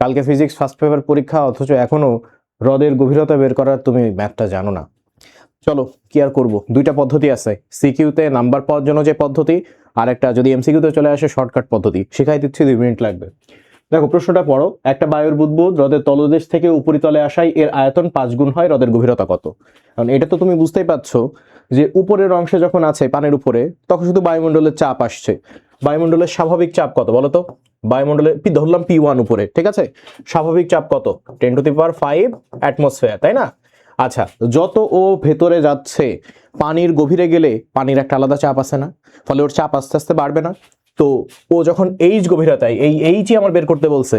কালকে physics first paper পরীক্ষা, অথচ এখনো হ্রদের গভীরতা বের করার তুমি ম্যাথটা জানো না। চলো কি আর করব, দুইটা পদ্ধতি আছে, সিকিউতে নাম্বার পাওয়ার জন্য যে পদ্ধতি, আর একটা যদি এমসিকিউতে চলে আসে শর্টকাট পদ্ধতি। শিখাই দিচ্ছি, 2 মিনিট লাগবে। দেখো প্রশ্নটা পড়ো। একটা বায়ুর বুদবুদ হ্রদের তলদেশ থেকে উপরিতলে আসায় এর আয়তন 5 গুণ হয়, হ্রদের গভীরতা কত? কারণ এটা তো তুমি বুঝতেই পারছো যে উপরের অংশে যখন আছে পানির উপরে, তখন শুধু বায়ুমণ্ডলের চাপ আসছে। বায়ুমণ্ডলের স্বাভাবিক চাপ কত বলো তো? বায়ুমণ্ডলে ধরলাম P1 উপরে, ঠিক আছে? স্বাভাবিক চাপ কত? 10⁵ অ্যাটমসফিয়ার, তাই না? আচ্ছা, যত ও ভেতরে যাচ্ছে, পানির গভীরে গেলে পানির একটা আলাদা চাপ আছে না? ফলে ওর চাপ আস্তে আস্তে বাড়বে না? তো ও যখন এইচ গভীরতায়, এই এইচই আমার বের করতে বলছে,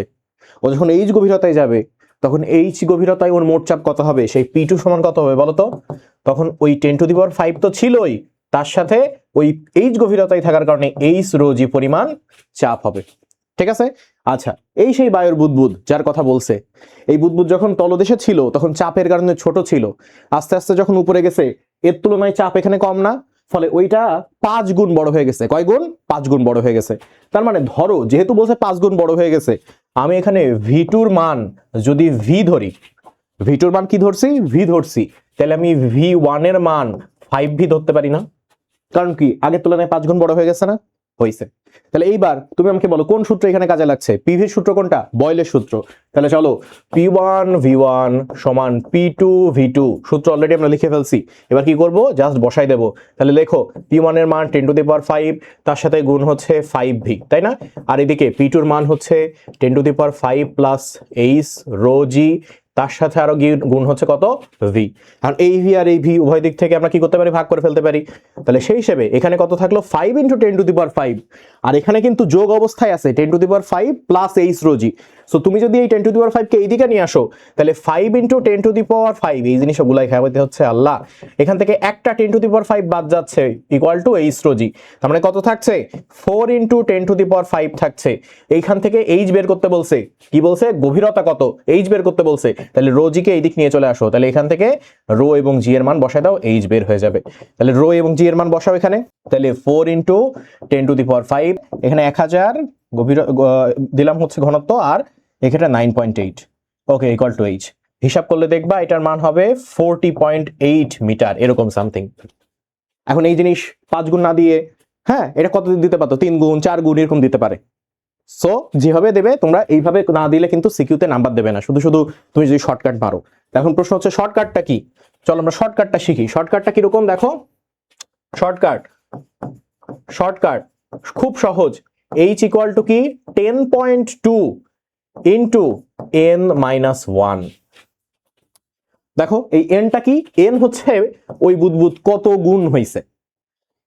ও যখন এইচ গভীরতায় যাবে, তখন এইচ গভীরতায় ওর মোট চাপ কত হবে? সেই P2 সমান কত হবে বলো তো? তখন ওই 10⁵ তো ছিলই, তার সাথে ওই এইচ গভীরতায় থাকার কারণে এইচ রো জি পরিমাণ চাপ হবে, ঠিক আছে? আচ্ছা, এই সেই বায়ুর বুদবুদ যার কথা বলছে। এই বুদবুদ যখন তলদেশে ছিল তখন চাপের কারণে ছোট ছিল, আস্তে আস্তে যখন উপরে গেছে এর তুলনায় চাপ এখানে কম না? ফলে ওইটা 5 গুণ বড় হয়ে গেছে। কয় গুণ? 5 গুণ বড় হয়ে গেছে। তার মানে ধরো, যেহেতু বলছে 5 গুণ বড় হয়ে গেছে, আমি এখানে V2-র মান যদি V ধরি, V2-র মান কি ধরছি? V ধরছি, তাহলে আমি V1 এর মান 5V ধরতে পারি না? কারণ কি, আগের তুলনায় 5 গুণ বড় হয়ে গেছে না? হয়েছে। তাহলে এইবার তুমি আমাকে বলো কোন সূত্র এখানে কাজে লাগছে? পিভির সূত্র কোনটা? বয়েলের সূত্র। তাহলে চলো, P1 V1 সমান P2 V2 সূত্র অলরেডি আমরা লিখে ফেলছি। এবার কি করব? জাস্ট বসাই দেব। তাহলে লেখো P1 এর মান 10⁵, তার সাথে গুণ হচ্ছে 5V, তাই না? আর এদিকে P2 এর মান হচ্ছে 10⁵ প্লাস এইচ রো জি, তার সাথে আরো গুণ হচ্ছে কত? ভি। কারণ এই ভি আর এই ভি উভয় দিক থেকে আমরা কি করতে পারি? ভাগ করে ফেলতে পারি। তাহলে সেই হিসেবে এখানে কত থাকলো? 5 × 10⁵, আর এখানে কিন্তু যোগ অবস্থায় আছে 10⁵ প্লাস এইচ রো জি। সো তুমি যদি এই 10⁵ কে এইদিকে নিয়ে আসো, তাহলে 5 × 10⁵, এই জিনিসগুলাই খাওয়াতে হচ্ছে আল্লাহ। এখান থেকে একটা 10⁵ বাদ যাচ্ছে, ইকুয়াল টু এইচ রো জি। তার মানে কত থাকছে? 4 × 10⁵ থাকছে। এইখান থেকে এইচ বের করতে বলছে। কি বলছে? গভীরতা কত? এইচ বের করতে বলছে। তাহলে রো জি কে এইদিক নিয়ে চলে আসো। তাহলে এখান থেকে রো এবং জি এর মান বসায় দাও, এইচ বের হয়ে যাবে। তাহলে রো এবং জি এর মান বসাও এখানে। তাহলে 4 × 10⁵, এখানে 1000 গভীর দিলাম হচ্ছে ঘনত্ব, আর এখানে 9.8, ওকে, ইকুয়াল টু এইচ। হিসাব করলে দেখবা এটার মান হবে 40.8 মিটার, এরকম সামথিং। এখন এই জিনিস 5 গুণ না দিয়ে, হ্যাঁ, এটা কত দিতে পারতো? 3 গুণ 4 গুণ এরকম দিতে পারে। সো যেভাবে দেবে তোমরা এইভাবে না দিলে কিন্তু সিকিউতে নাম্বার দেবে না, শুধু শুধু তুমি যদি শর্টকাট মারো। এখন প্রশ্ন হচ্ছে শর্টকাটটা কি? চলো আমরা শর্টকাটটা শিখি। শর্টকাটটা কিরকম দেখো। শর্টকাট খুব সহজ। h ইকুয়াল টু কি? 10.2 ইন্টু n-1। দেখো এই এনটা কি? এন হচ্ছে ওই বুদবুদ কত গুণ হয়েছে।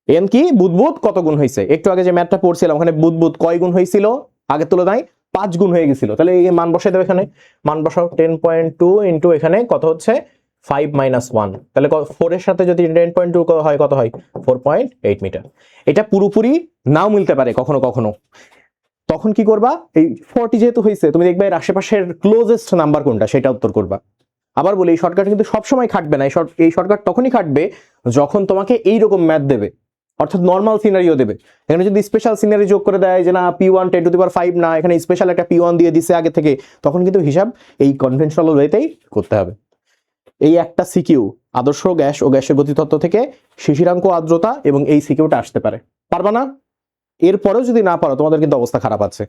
এন কি? বুদবুদ কত গুণ হয়েছে। একটু আগে যে ম্যাথটা পড়ছিলাম ওখানে বুদবুদ কয় গুণ হয়েছিল? আগের তুলনায় 5 গুণ হয়ে গেছিল। তাহলে এই মান বসাই দেবো এখানে। মান বসাও 10.2 ইন্টু এখানে কত হচ্ছে? 5 - 1। তাহলে 4 এর সাথে যদি 10.2 হয় কত হয়? 4.8 মিটার। এটা পুরোপুরি নাও মিলতে পারে কখনো কখনো। তখন কি করবা? এই 40 যেহেতু হয়েছে, তুমি দেখবে এর আশেপাশের ক্লোজেস্ট নাম্বার কোনটা সেটা উত্তর করবা। আবার বলি, এই শর্টকাট কিন্তু সবসময় খাটবে না। এই শর্টকাট তখনই খাটবে যখন তোমাকে এইরকম ম্যাথ দেবে, অর্থাৎ নর্মাল সিনারিও দেবে। এখানে যদি স্পেশাল সিনারি যোগ করে দেয় যে না P1 10⁵ না, এখানে স্পেশাল একটা P1 দিয়ে দিছে আগে থেকে, তখন কিন্তু হিসাব এই কনভেনশনাল ওয়েতেই করতে হবে। এই একটা সিকিউ আদর্শ গ্যাস ও গ্যাসের গতিতত্ত্ব থেকে শিশিরাঙ্ক আর্দ্রতা এবং এই সিকিউটা আসতে পারে। পারবা না? এরপরেও যদি না পারো তোমাদের কিন্তু অবস্থা খারাপ আছে।